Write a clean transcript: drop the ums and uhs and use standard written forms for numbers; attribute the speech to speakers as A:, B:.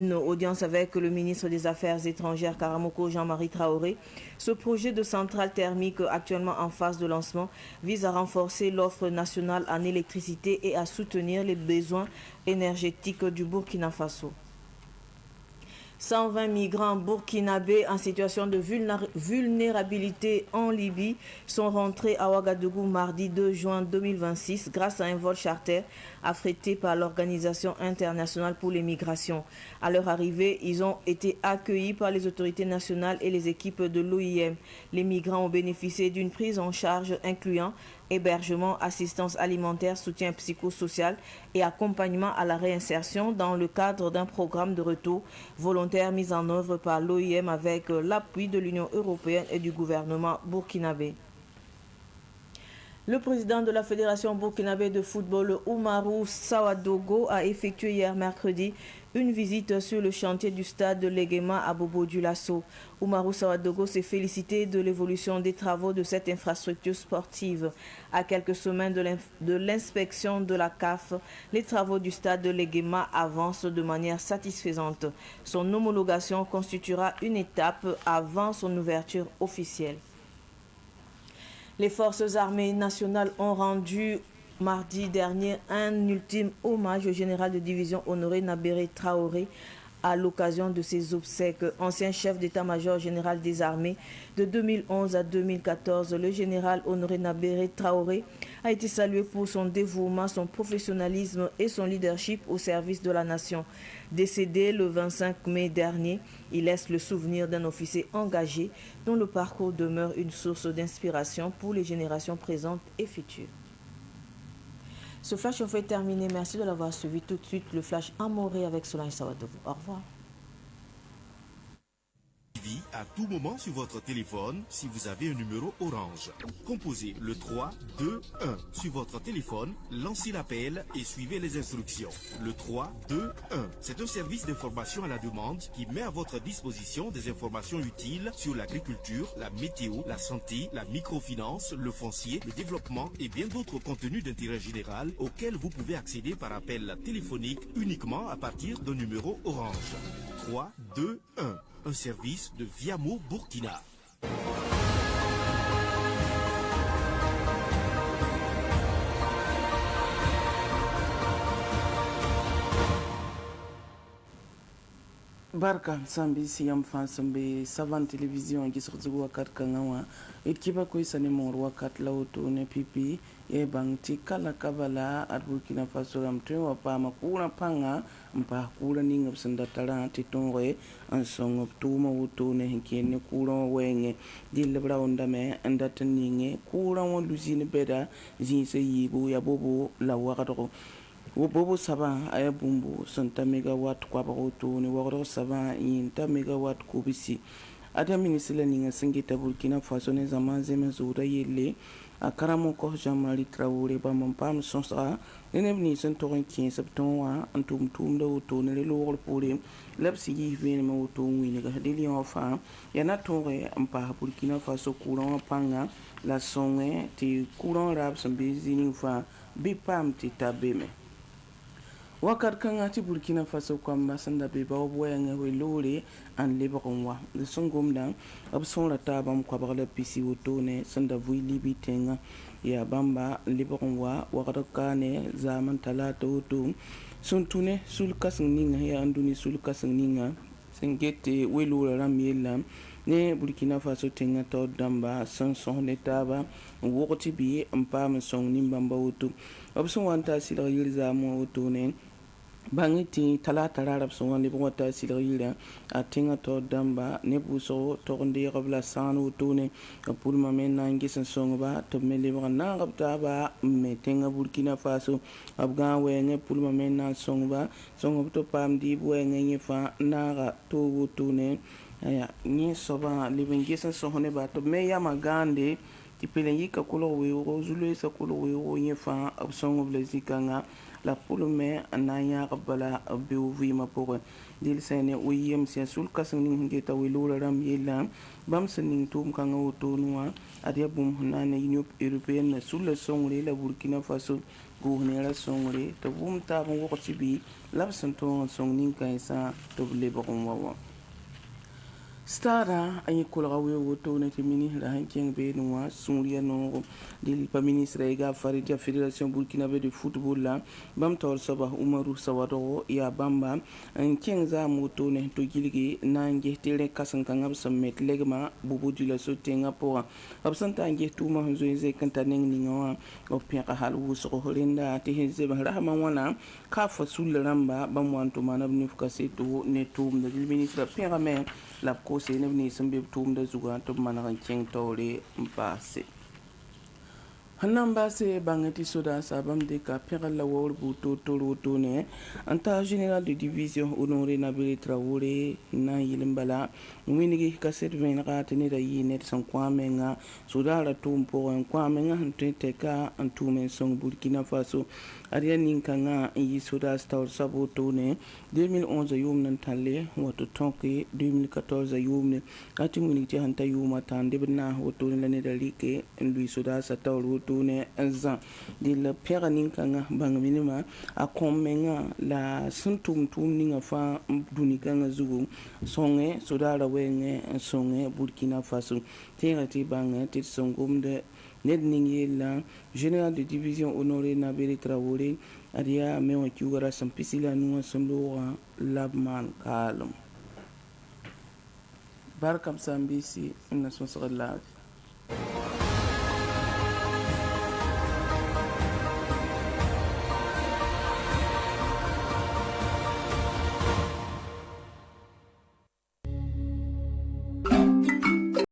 A: Une audience avec le ministre des Affaires étrangères Karamoko Jean-Marie Traoré. Ce projet de centrale thermique actuellement en phase de lancement vise à renforcer l'offre nationale en électricité et à soutenir les besoins énergétiques du Burkina Faso. 120 migrants burkinabés en situation de vulnérabilité en Libye sont rentrés à Ouagadougou mardi 2 juin 2026 grâce à un vol charter affrété par l'Organisation internationale pour les migrations. À leur arrivée, ils ont été accueillis par les autorités nationales et les équipes de l'OIM. Les migrants ont bénéficié d'une prise en charge incluant hébergement, assistance alimentaire, soutien psychosocial et accompagnement à la réinsertion dans le cadre d'un programme de retour volontaire mis en œuvre par l'OIM avec l'appui de l'Union européenne et du gouvernement burkinabé. Le président de la Fédération burkinabé de football, Oumarou Sawadogo, a effectué hier mercredi une visite sur le chantier du stade de Leguema à Bobo-Dioulasso. Oumarou Sawadogo s'est félicité de l'évolution des travaux de cette infrastructure sportive. À quelques semaines de l'inspection de la CAF, les travaux du stade de Leguema avancent de manière satisfaisante. Son homologation constituera une étape avant son ouverture officielle. Les forces armées nationales ont rendu mardi dernier un ultime hommage au général de division Honoré Nabéré Traoré à l'occasion de ses obsèques. Ancien chef d'état-major général des armées de 2011 à 2014, le général Honoré Nabéré Traoré a été salué pour son dévouement, son professionnalisme et son leadership au service de la nation. Décédé le 25 mai dernier, il laisse le souvenir d'un officier engagé dont le parcours demeure une source d'inspiration pour les générations présentes et futures. Ce flash en fait terminé. Merci de l'avoir suivi. Tout de suite, le flash Amoré avec Solange Sawadogo. Au revoir.
B: À tout moment sur votre téléphone si vous avez un numéro orange. Composez le 3 2 1 sur votre téléphone, lancez l'appel et suivez les instructions. Le 3 2 1, c'est un service d'information à la demande qui met à votre disposition des informations utiles sur l'agriculture, la météo, la santé, la microfinance, le foncier, le développement et bien d'autres contenus d'intérêt général auxquels vous pouvez accéder par appel téléphonique uniquement à partir d'un numéro orange. 3 2 1, un service de Viamo Burkina.
C: Barka sambi siyam fasambe savan télévision gi soxzugo wakat kangawa it kiba koy sane mor wakat lawto ne pipi e bangti kala kabala at Burkina Faso ram to wa pa makura panga mpa kula ninga sanda tara titonre an song of tuma wuto ne hinkene kula wenge dil braunda me andata ninge kula won lusine beda zinse yibu ya bobo la wakato Bobo saba aya bumbu santa megawatt kwa baroto ni waro saba inta megawatt kubisi ada minisila ninga singita Burkina Faso ne zaman zeme zura yelle a karamo ko Jean-Marie Traoré ba mampam sonsa ene ni sen torin 15 septembre antum tum do to ne lo wor pore labsi yi vene ma to wini ga deli en fa yana tore ampa Burkina Faso courant panga la songe ti courant rap sambe zini fa bi pam ti tabeme Wakat kanga ti Burkina Faso kwamba sanda be ba boyanga we lore an lebaronwa de songomda abson la tabam kwa bagala pisi wotone sanda vui libitenga ya bamba lebaronwa wakata kane zaman talata woto sontune sul kasninga ya anduni sul kasninga sengete we lore ramiela ne Burkina Faso tenga to damba sanson ne taba wokoti bi mpam song nimbamba woto abson wanta sila yilza mo wotone bangiti talata rarab so wani bota silira atinga to damba ne buso to ndi rabla sanu tune pour ma men nangi san songa to mele bana rabta ba metenga Burkina Faso abga wenge pour ma men na songa to pam di wenge fa naga to tune aya ni soba libengi san sohone ba to me ya magande tipelengi ka kulo we rozulu sa kulo we nyefa absongo blazikanga la pulume anaya qabala biuvi mapore dil sene uyem sia sul kasning ngeta wilula ram yela bam sening tum kanga utonwa adia bum nane Union Européenne sul songre la Burkina Faso goosne ra sõngre tɩ b wʋm taab n wog tɩ bɩ la b sẽn tõog n sõng nin-kãensã tɩ b lebg n wa wã stara a yẽ kolga weo wotone tɩ ministra sẽn kẽng beene wã sũurya noogo dɩl pa ministra yega farida fédération burkinabé de football la bãmb taoor soaba umaru sawadgo yaa bãmba n kẽng zaam wotone tɩ gilge na n ges tɩ rẽ-kãseng-kãngã b sẽn met legma bobo dulaso tẽngã pʋgã b sẽn ta n ges tʋʋma sẽn zoe zek n ta neng ninga wã b pẽga hal wʋsgo rẽnda tɩ sẽn zems rasmã wãna ka fa sull rãmba bãmb wa n tʋ maana b nifka seto ne tʋʋmda dɩl ministra pẽgame la b koose neb nins sẽn be b tʋʋmda zugã tɩ b maneg n kẽng taoore n paase sẽn na n baase bãng tɩ sodaasã bãmb dɩka pẽgl la waoor buud-toor wotone n ta général de division honoré nabele traoré na n yɩl n bala wĩngi ka sed vẽenega tɩ neda yɩɩ ned sẽn kõ a menga sodaarã tʋʋm pʋgẽ n kõ a menga sẽn tõe tɛka n tʋʋm n sõng burkina faso ad yaa nin-kãngã n yɩ sodaas taoor soab wotone 2011 yʋʋmd n tãlle wa tɩ tõke 2014 yʋʋmde a tɩ wing tɩ sẽn ta yʋʋma tãn deb naas wotone la neda rɩke n lʋɩ sodaasã taoor wotone n zã dɩl pẽga nin-kãngã bãng minimã a kõm menga la sẽn tʋʋm tʋʋm ninga fãa dũni-kãngã zugu sõnge sodaarã wɛɛngẽ n sõnge burkina faso tẽega tɩ bãng tɩ d sẽn gomd ned ning yella général de division honoré nabele traoré ad yaa me wã kiuugã ra sẽn pisi la nugã sẽn loogã la b maan kaalem barkam sãn bɩɩsɩ n na sõsg laafɩ